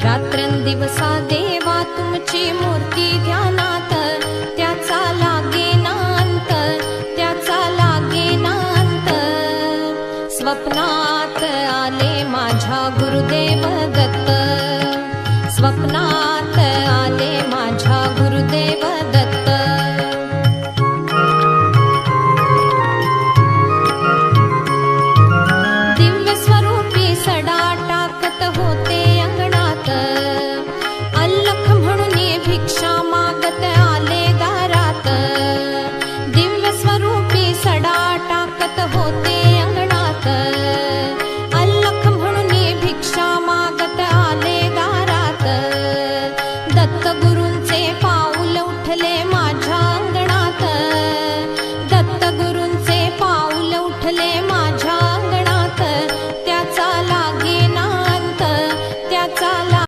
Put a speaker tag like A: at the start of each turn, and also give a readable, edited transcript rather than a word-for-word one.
A: रात्रंदिवसा देवा तुमची मूर्ती ध्यानात, त्याचा लागेना अंत, त्याचा लागेना अंत. स्वप्नात आले माझ्या गुरुदेव दत्त, स्वप्नात आले माझ्या गुरुदेव दत्त. दिव्य स्वरूपी सडा टाकत होते अंगणात, अल्लख म्हणून भिक्षा मागत आले दारात. दिव्य स्वरूपी सडा टाकत होते